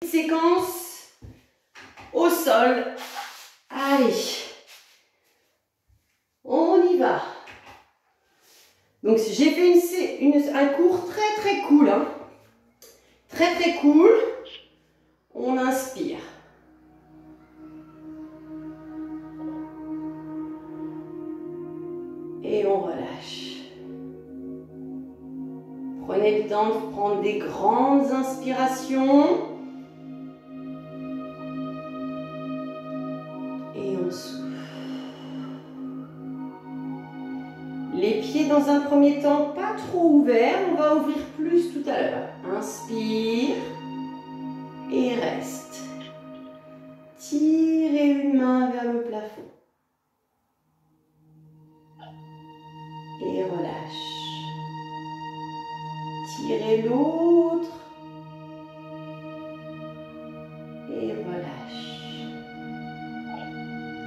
Séquence au sol. Allez, on y va. Donc j'ai fait un cours très cool, hein. Très cool. On inspire. Et on relâche. Prenez le temps de prendre des grandes inspirations. Et on souffle. Les pieds dans un premier temps pas trop ouverts. On va ouvrir plus tout à l'heure. Inspire. Et reste. Tirez une main vers le plafond. Et relâche. Tirez l'autre. Et relâche.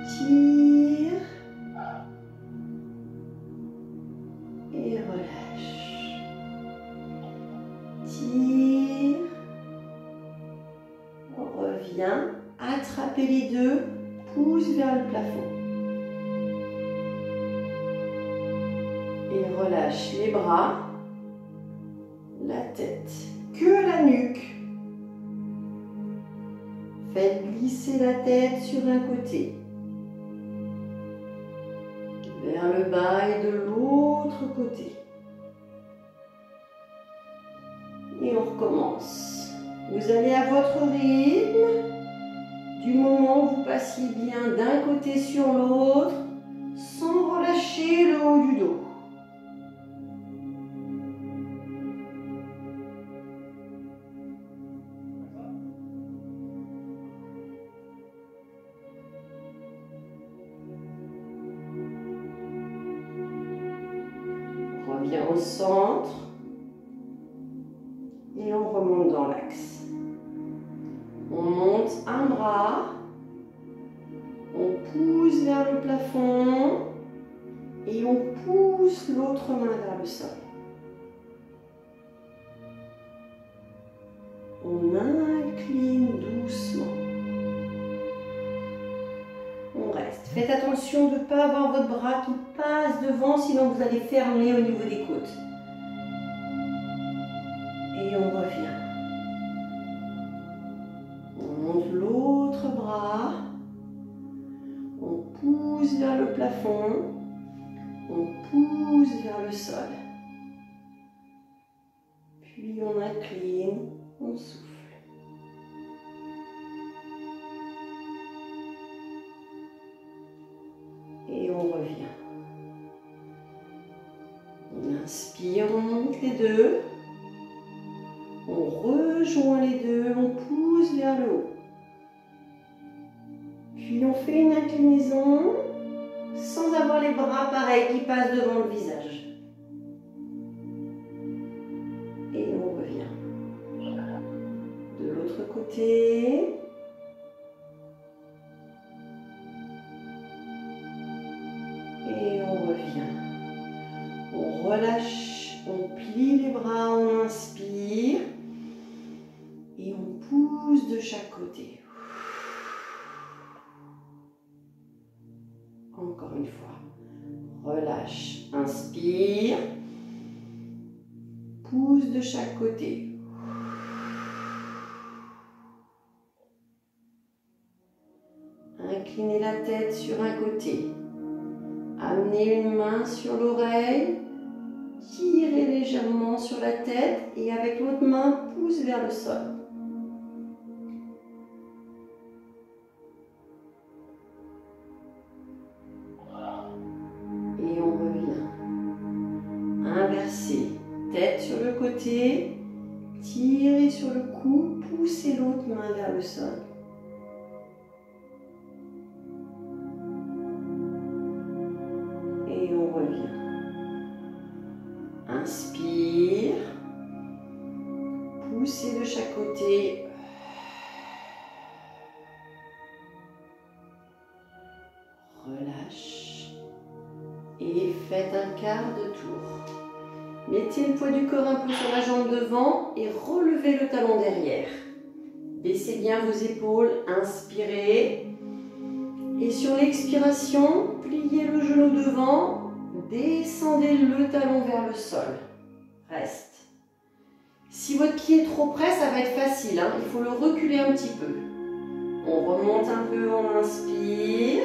Tire. Et relâche. Tire. Reviens. Attrapez les deux. Pousse vers le plafond. Et relâche les bras. La tête. Que la nuque. Faites glisser la tête sur un côté. Vers le bas et de l'autre côté. Et on recommence. Vous allez à votre rythme. Du moment où vous passiez bien d'un côté sur l'autre, sans relâcher le haut du dos. On revient au centre et on remonte dans l'axe. On monte un bras, on pousse vers le plafond et on pousse l'autre main vers le sol. On incline doucement. On reste. Faites attention de ne pas avoir votre bras qui passe devant, sinon vous allez fermer au niveau des côtes. Et on revient. On monte l'autre bras. On pousse vers le plafond. On pousse vers le sol. Puis on incline, on souffle. Et on revient. On inspire, on monte les deux. On rejoint les deux, on pousse vers le haut. Puis on fait une inclinaison sans avoir les bras pareils qui passent devant le visage. Et on revient. De l'autre côté. Et on revient. On relâche, on plie les bras, on inspire. Et on pousse de chaque côté. Encore une fois. Relâche, inspire. Pousse de chaque côté. Inclinez la tête sur un côté. Amenez une main sur l'oreille. Tirez légèrement sur la tête et avec l'autre main, pousse vers le sol. Et on revient. Inversez. Tête sur le côté. Tirez sur le cou. Poussez l'autre main vers le sol. Et on revient. Inspire. Poussez de chaque côté. Relâche. Et faites un quart de tour. Mettez le poids du corps un peu sur la jambe devant et relevez le talon derrière. Baissez bien vos épaules, inspirez. Et sur l'expiration, pliez le genou devant, descendez le talon vers le sol. Reste. Si votre pied est trop près, ça va être facile, hein. Il faut le reculer un petit peu. On remonte un peu, on inspire.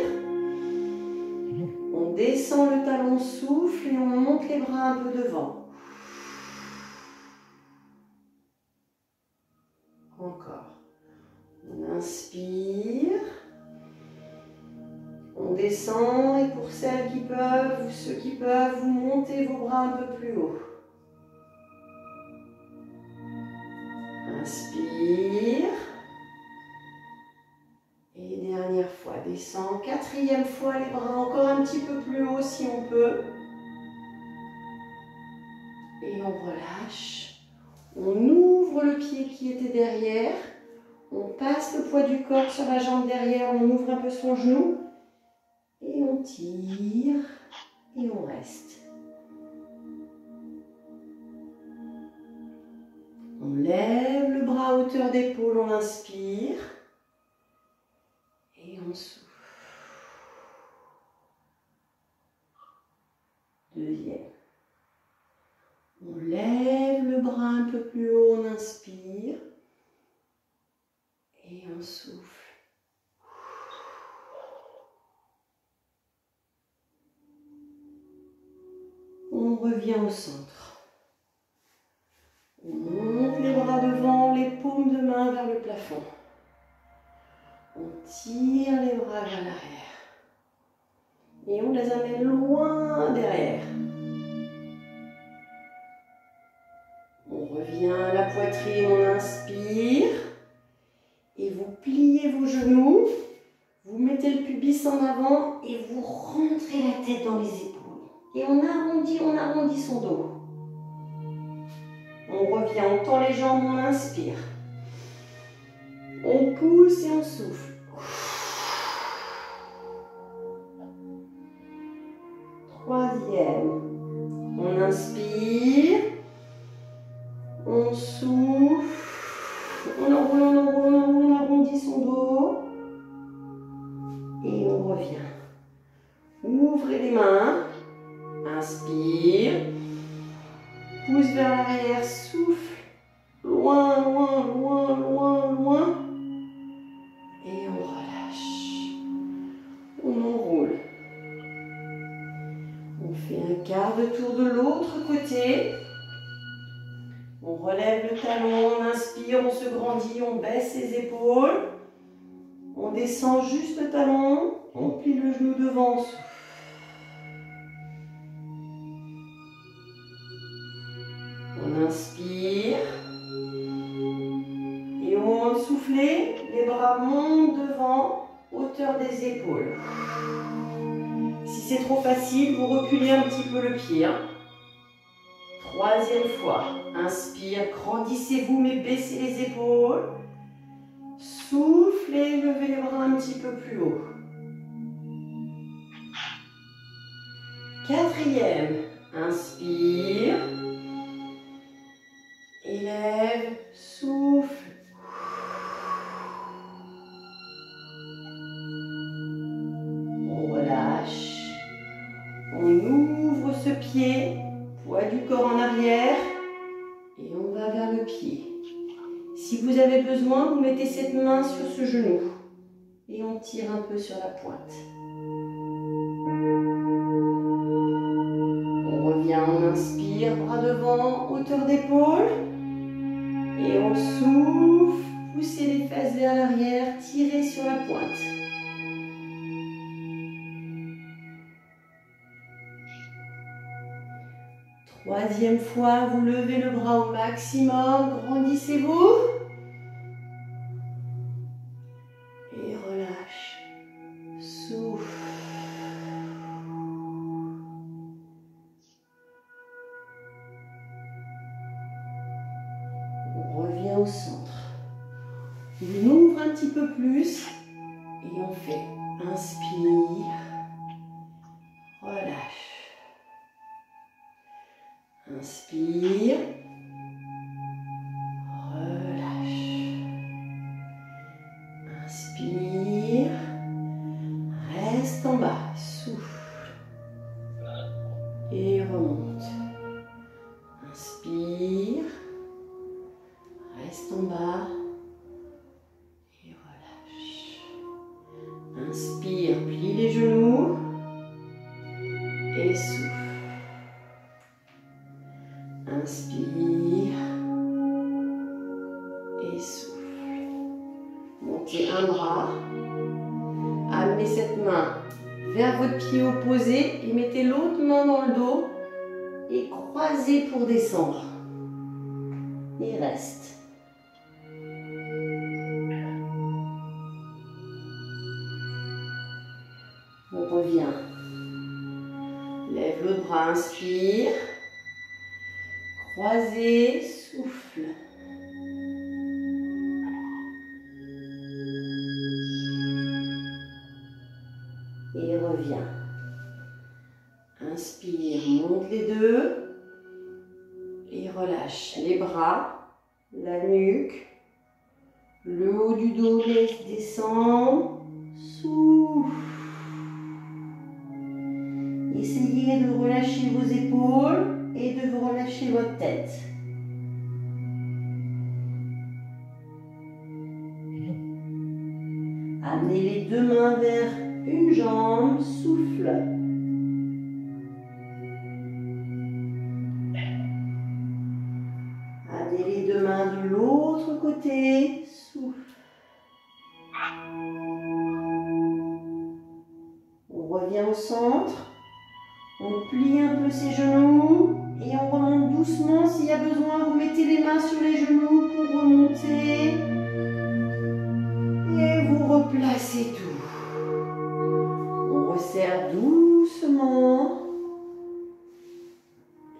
On descend le talon, souffle et on monte les bras un peu devant. Encore. On inspire. On descend et pour celles qui peuvent, ou ceux qui peuvent, vous montez vos bras un peu plus haut. Inspire. Et dernière fois, descend. Quatrième fois, les bras encore un petit peu plus haut si on peut. Et on relâche. On ouvre le pied qui était derrière. On passe le poids du corps sur la jambe derrière. On ouvre un peu son genou. Et on tire. Et on reste. On lève le bras à hauteur d'épaule. On inspire. Et on souffle. Deuxième. On lève le bras un peu plus haut, on inspire. Et on souffle. On revient au centre. On monte les bras devant, les paumes de main vers le plafond. On tire les bras vers l'arrière. Et on les amène loin derrière. On revient à la poitrine, on inspire. Et vous pliez vos genoux. Vous mettez le pubis en avant et vous rentrez la tête dans les épaules. Et on arrondit son dos. On revient, on tend les jambes, on inspire. On pousse et on souffle. Troisième. On inspire. On souffle. On enroule, on arrondit son dos. Et on revient. Ouvrez les mains. Inspire. Pousse vers l'arrière. Souffle. Loin, loin, loin, loin, loin. Et on relâche. On enroule. On fait un quart de tour de l'autre côté. On relève le talon, on inspire, on se grandit, on baisse les épaules. On descend juste le talon, on plie le genou devant, on souffle. On inspire. Et au moment de souffler, les bras montent devant, hauteur des épaules. Si c'est trop facile, vous reculez un petit peu le pied. Troisième fois. Inspire, grandissez-vous mais baissez les épaules. Soufflez, levez les bras un petit peu plus haut. Quatrième. Inspire. Élève, souffle. On relâche. On ouvre ce pied. Poids du corps en arrière. Et on va vers le pied. Si vous avez besoin, vous mettez cette main sur ce genou. Et on tire un peu sur la pointe. On revient, on inspire, bras devant, hauteur d'épaule. Et on souffle, poussez les fesses vers l'arrière, tirez sur la pointe. Troisième fois, vous levez le bras au maximum, grandissez-vous. Et relâche. Souffle. On revient au centre. On ouvre un petit peu plus et on fait inspire, relâche. Inspire, relâche. Inspire. Reste en bas. Souffle. Et remonte. Inspire. Reste en bas. Et relâche. Inspire, plie les genoux. Et souffle. Inspire. Et souffle. Montez un bras. Amenez cette main vers votre pied opposé et mettez l'autre main dans le dos et croisez pour descendre. Et reste. On revient. Lève le bras, inspire. Croisez, souffle. Et reviens. Inspire, monte les deux. Et relâche les bras, la nuque. Le haut du dos laisse descendre. Souffle. Essayez de relâcher vos épaules et de relâcher votre tête. Amenez les deux mains vers une jambe, souffle. Amenez les deux mains de l'autre côté, souffle. On revient au centre. On plie un peu ses genoux et on remonte doucement. S'il y a besoin, vous mettez les mains sur les genoux pour remonter. Et vous replacez tout. On resserre doucement.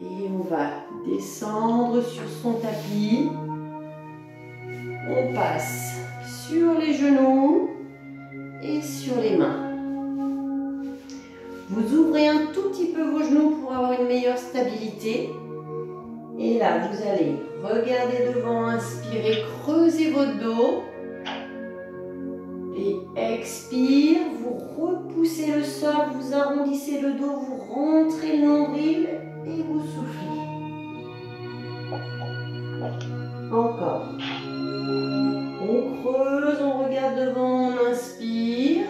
Et on va descendre sur son tapis. On passe sur les genoux et sur les mains. Vous ouvrez un tout petit peu vos genoux pour avoir une meilleure stabilité. Et là, vous allez regarder devant, inspirez, creusez votre dos. Et expire, vous repoussez le sol, vous arrondissez le dos, vous rentrez le nombril et vous soufflez. Encore. On creuse, on regarde devant, on inspire.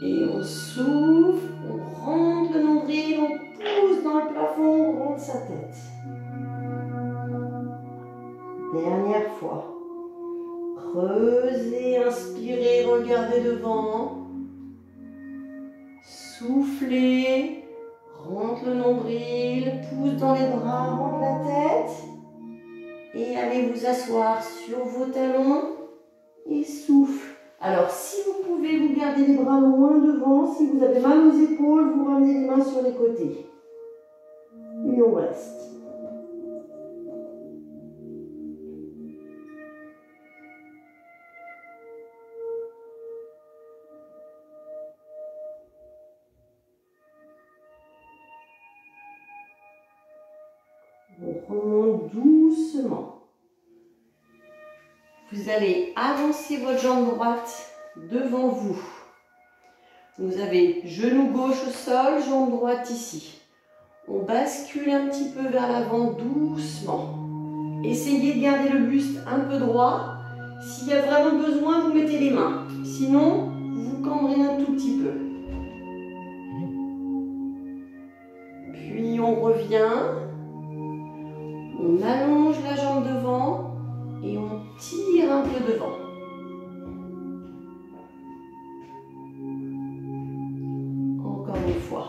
Et on souffle, on rentre le nombril, on pousse dans le plafond, on rentre sa tête. Dernière fois. Creusez, inspirez, regardez devant. Soufflez, rentre le nombril, pousse dans les bras, rentre la tête. Et allez vous asseoir sur vos talons et souffle. Alors, si vous pouvez, vous gardez les bras loin devant. Si vous avez mal aux épaules, vous ramenez les mains sur les côtés. Et on reste. On remonte doucement. Vous allez avancer votre jambe droite devant vous. Vous avez genou gauche au sol, jambe droite ici. On bascule un petit peu vers l'avant doucement. Essayez de garder le buste un peu droit. S'il y a vraiment besoin, vous mettez les mains. Sinon, vous cambrez un tout petit peu. Puis on revient. On allonge la jambe devant et on tire un peu devant. Encore une fois.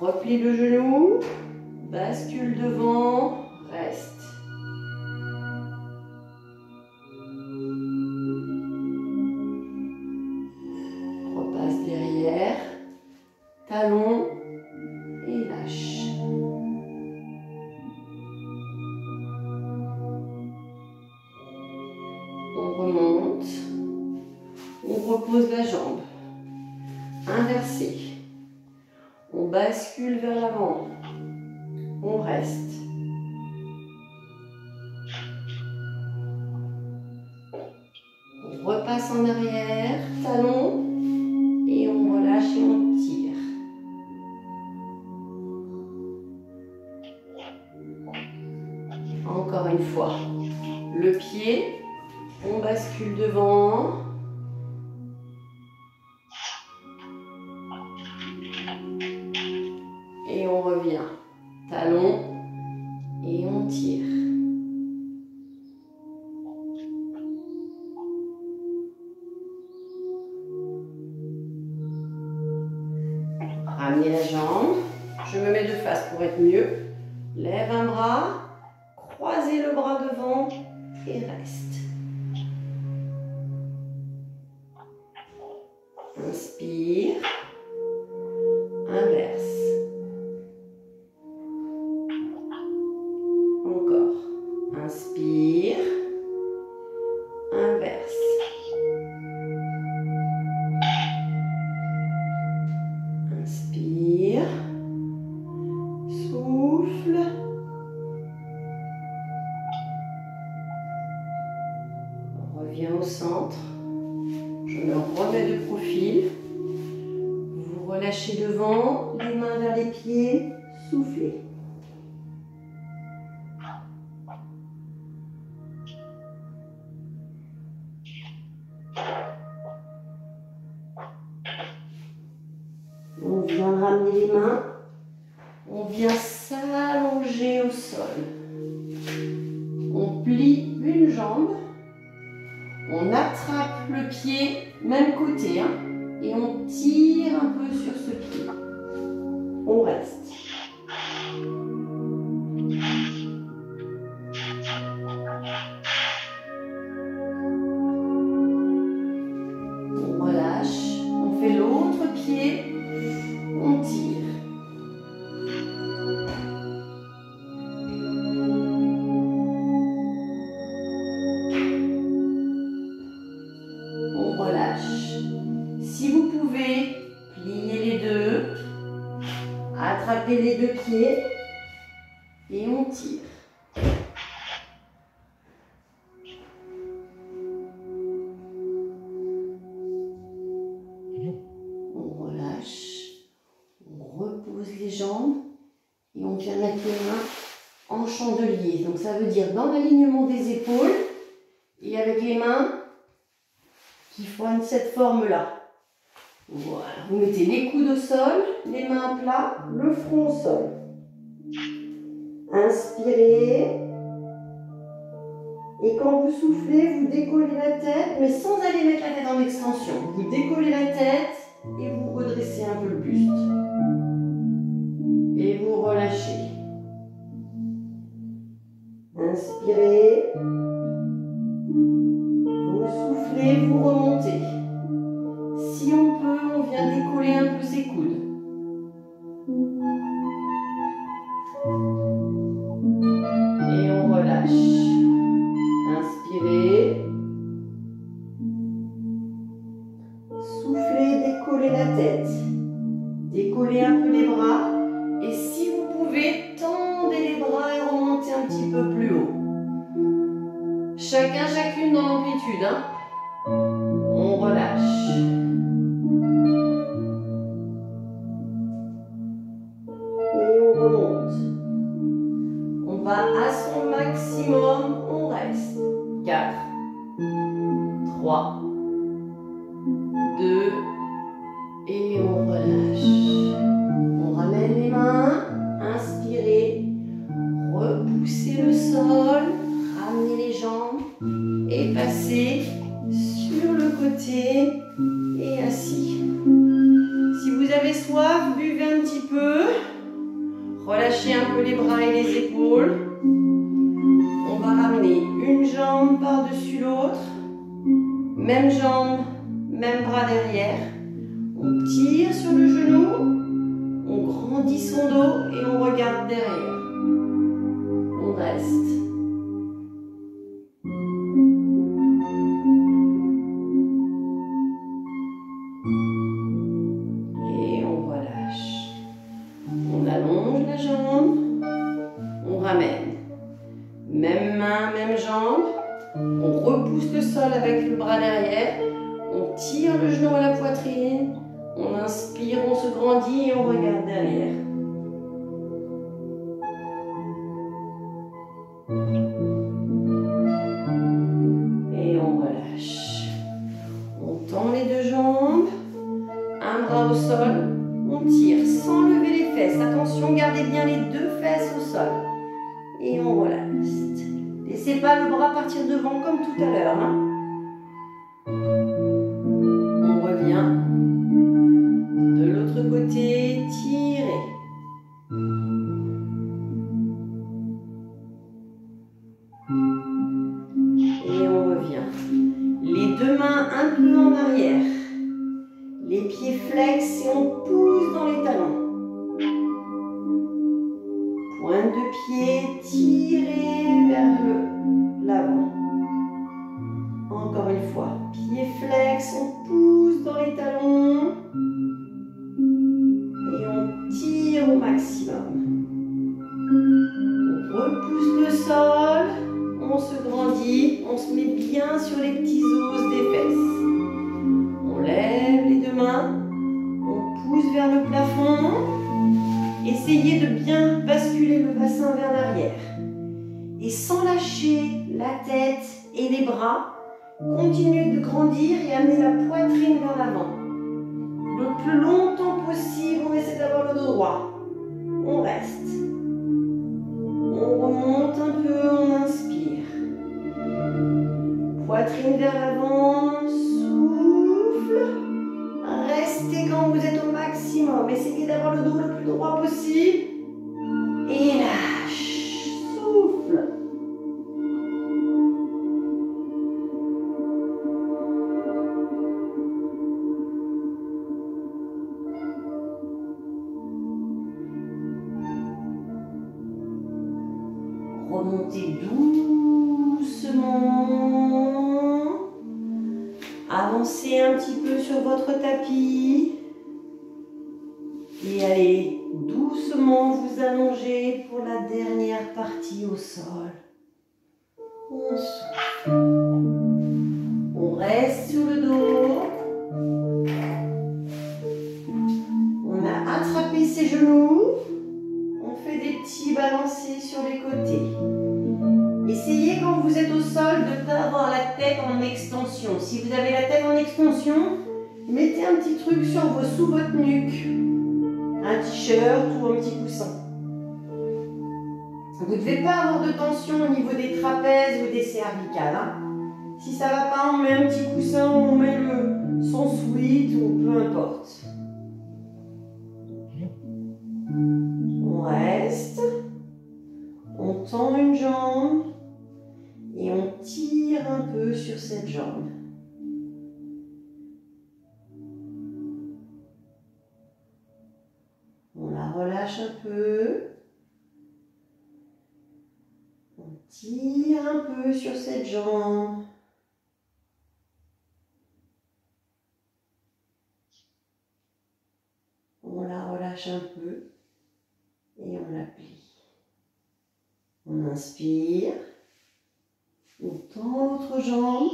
Replie le genou, bascule devant, reste. Repasse derrière, talon et lâche. On remonte, on repose la jambe, inversée. On bascule vers l'avant, on reste. repasse en arrière, talon, et on relâche et on tire. Encore une fois, le pied, on bascule devant. Et on revient, talon, et on tire. Ramenez la jambe, je me mets de face pour être mieux. Lève un bras, croisez le bras devant et reste. Inspire, inverse. Encore, inspire, inverse. Inspire, souffle. On revient au centre. Je me remets de profil. Vous relâchez devant, les mains vers les pieds, soufflez. On vient ramener les mains, on vient s'allonger au sol. On plie une jambe, on attrape le pied, même côté, hein, et on tire un peu sur ce pied. On reste. On relâche, on fait l'autre pied. On tire. On relâche. Si vous pouvez, pliez les deux, attrapez les deux pieds et on tire. On relâche. On repose les jambes et on vient mettre les mains en chandelier. Donc ça veut dire dans l'alignement des épaules et avec les mains qui font cette forme-là. Voilà. Vous mettez les coudes au sol, les mains à plat, le front au sol. Inspirez. Et quand vous soufflez, vous décollez la tête, mais sans aller mettre la tête en extension. Vous décollez la tête et vous redressez un peu le buste. Et vous relâchez. Inspirez. Vous soufflez, vous remontez. Si on peut, on vient décoller un peu ses coudes. Et on relâche. Inspirez. Soufflez, décollez la tête. Décollez un peu les bras. Et si vous pouvez, tendez les bras et remontez un petit peu plus haut. Chacune dans l'amplitude. Hein. On relâche. Et on remonte. On va à son maximum. On reste. 4, 3, 2, et on relâche. On ramène les mains, inspirez, repoussez le sol, ramenez les jambes et passez sur le côté et assis. Si vous avez soif, buvez un petit peu, relâchez un peu les bras et les épaules. On va ramener une jambe par-dessus l'autre, même jambe, même bras derrière. On tire sur le genou, on grandit son dos et on regarde derrière. On reste. Et on relâche. On allonge la jambe, on ramène. Même main, même jambe. On repousse le sol avec le bras derrière. On tire le genou à la poitrine. On inspire, on se grandit et on regarde derrière. Et on relâche. On tend les deux jambes. Un bras au sol. On tire sans lever les fesses. Attention, gardez bien les deux fesses au sol. Et on relâche. Laissez pas le bras partir devant comme tout à l'heure. Hein. On revient. De l'autre côté, tirez. Et on revient. Les deux mains un peu en arrière. Les pieds flex et on pousse dans les talons. Pointe de pied tirée vers l'avant. Encore une fois. Pieds flex, on pousse dans les talons. Et on tire au maximum. On repousse le sol. On se grandit. On se met bien sur les petits os des fesses. On lève les deux mains. On pousse vers le plafond. Essayez de bien basculer le bassin vers l'arrière. Et sans lâcher la tête et les bras, continuez de grandir et amenez la poitrine vers l'avant. Le plus longtemps possible, on essaie d'avoir le dos droit. On reste. On remonte un peu, on inspire. Poitrine vers l'avant, souffle. Restez quand vous êtes au maximum. Essayez d'avoir le dos le plus droit possible. Et lâche. Souffle. Remontez doucement. Avancez un petit peu sur votre tapis. Et allez doucement vous allonger pour la dernière partie au sol. On souffle. On reste sur le dos. On a attrapé ses genoux. On fait des petits balancés sur les côtés. Essayez quand vous êtes au sol de ne pas avoir la tête en extension. Si vous avez la tête en extension, mettez un petit truc sous votre nuque. Un t-shirt ou un petit coussin. Vous ne devez pas avoir de tension au niveau des trapèzes ou des cervicales. Hein. Si ça ne va pas, on met un petit coussin, on met son sweat ou peu importe. On reste. On tend une jambe et on tire un peu sur cette jambe. On la relâche un peu. On tire un peu sur cette jambe. On la relâche un peu et on la plie. On inspire. On tend l'autre jambe.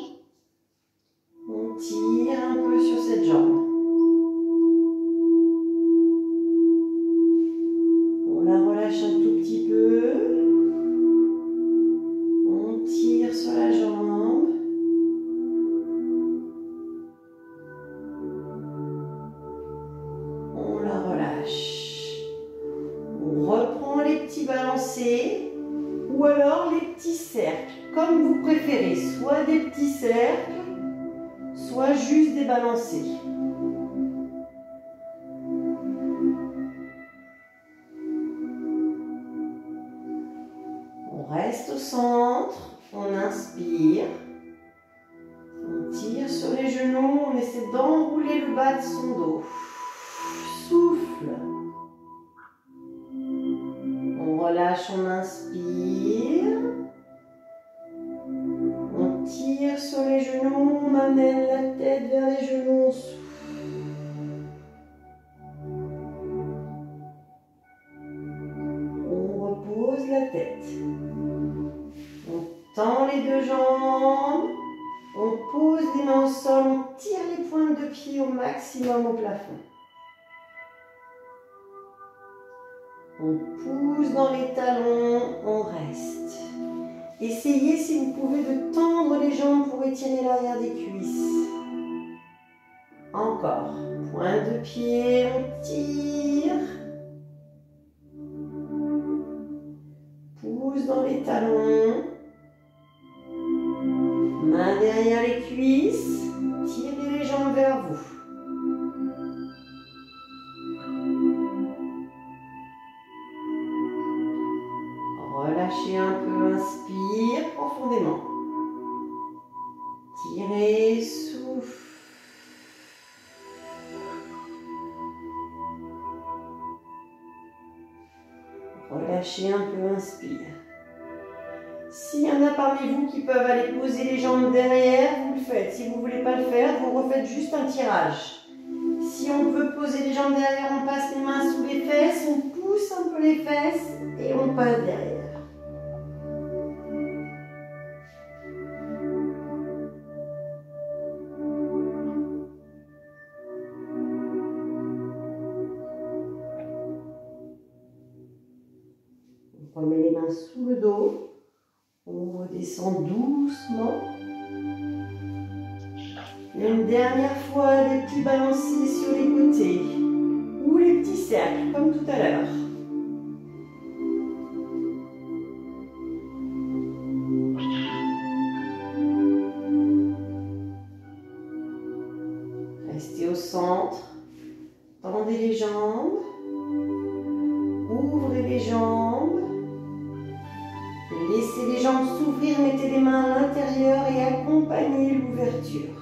On tire un peu sur cette jambe. On la relâche un tout petit peu. On tire sur la jambe. On la relâche. On reprend les petits balancés ou alors les petits cercles, comme vous préférez. Soit des petits cercles, soit juste des balancés. On reste au centre, on inspire, on tire sur les genoux, on essaie d'enrouler le bas de son dos. Souffle. On relâche, on inspire. On tire sur les genoux, on amène la tête vers les genoux, on souffle. On repose la tête. On tend les deux jambes. maximum au plafond. On pousse dans les talons, on reste. Essayez, si vous pouvez, de tendre les jambes pour étirer l'arrière des cuisses. Encore. Pointe de pied, on tire. Pousse dans les talons. Main derrière les cuisses. Tirez les jambes vers vous. Relâchez un peu, inspire profondément. Tirez, souffle. Relâchez un peu, inspire. S'il y en a parmi vous qui peuvent aller poser les jambes derrière, vous le faites. Si vous ne voulez pas le faire, vous refaites juste un tirage. Si on peut poser les jambes derrière, on passe les mains sous les fesses, on pousse un peu les fesses et on passe derrière. On remet les mains sous le dos. On redescend doucement. Une dernière fois, des petits balancés sur les côtés. Ou les petits cercles, comme tout à l'heure. Restez au centre. Tendez les jambes. Ouvrez les jambes. Laissez les jambes s'ouvrir, mettez les mains à l'intérieur et accompagnez l'ouverture.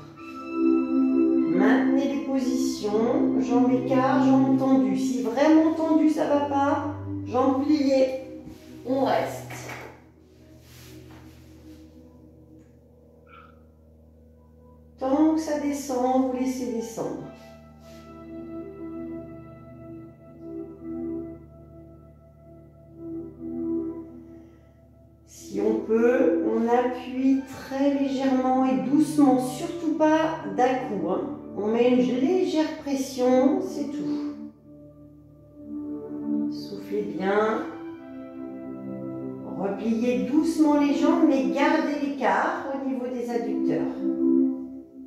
Maintenez les positions, jambes écartes, jambes tendues. Si vraiment tendu ça ne va pas, jambes pliées, on reste. Tant que ça descend, vous laissez descendre. Si on peut, on appuie très légèrement et doucement, surtout pas d'un coup. On met une légère pression, c'est tout. Soufflez bien. Repliez doucement les jambes, mais gardez l'écart au niveau des adducteurs.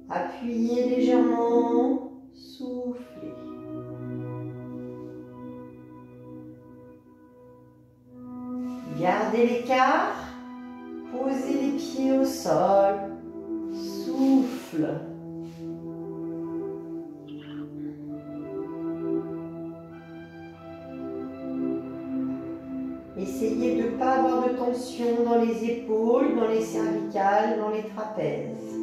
Appuyez légèrement, soufflez. Gardez l'écart. Posez les pieds au sol, souffle. Essayez de ne pas avoir de tension dans les épaules, dans les cervicales, dans les trapèzes.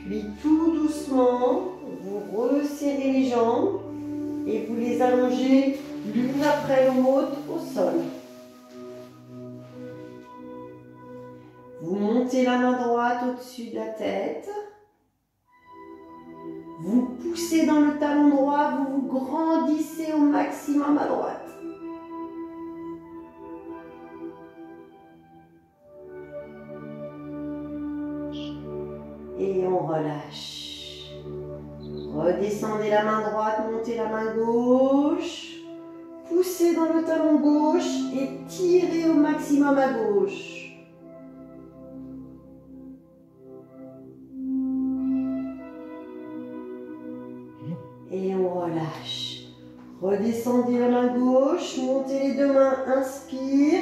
Puis tout doucement, vous resserrez les jambes et vous les allongez l'une après l'autre au sol. Vous montez la main droite au-dessus de la tête. Vous poussez dans le talon droit, vous vous grandissez au maximum à droite. Et on relâche. Redescendez la main droite, montez la main gauche. Poussez dans le talon gauche et tirez au maximum à gauche. Et on relâche. Redescendez la main gauche, montez les deux mains, inspire.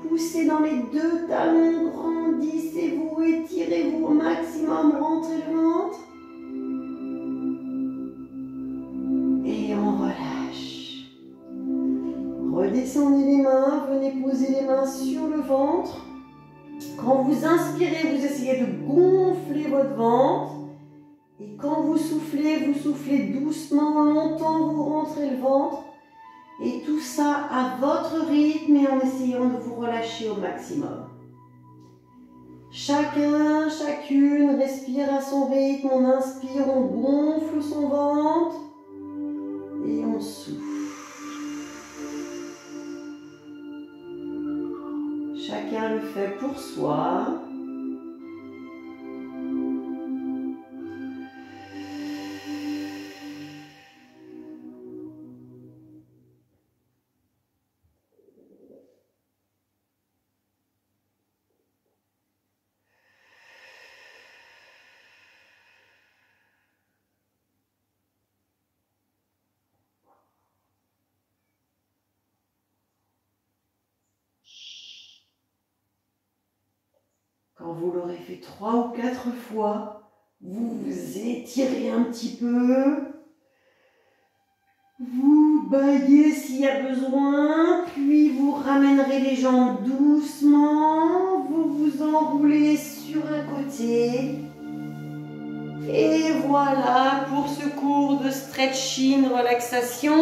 Poussez dans les deux talons, grandissez-vous, étirez-vous au maximum, rentrez le ventre. Et on relâche. Redescendez les mains, venez poser les mains sur le ventre. Quand vous inspirez, vous essayez de gonfler votre ventre. Et quand vous soufflez doucement, longtemps, vous rentrez le ventre. Et tout ça à votre rythme et en essayant de vous relâcher au maximum. Chacun, chacune respire à son rythme. On inspire, on gonfle son ventre. Et on souffle. Chacun le fait pour soi. Quand vous l'aurez fait 3 ou 4 fois, vous vous étirez un petit peu. Vous baillez s'il y a besoin, puis vous ramènerez les jambes doucement. Vous vous enroulez sur un côté. Et voilà pour ce cours de stretching, relaxation.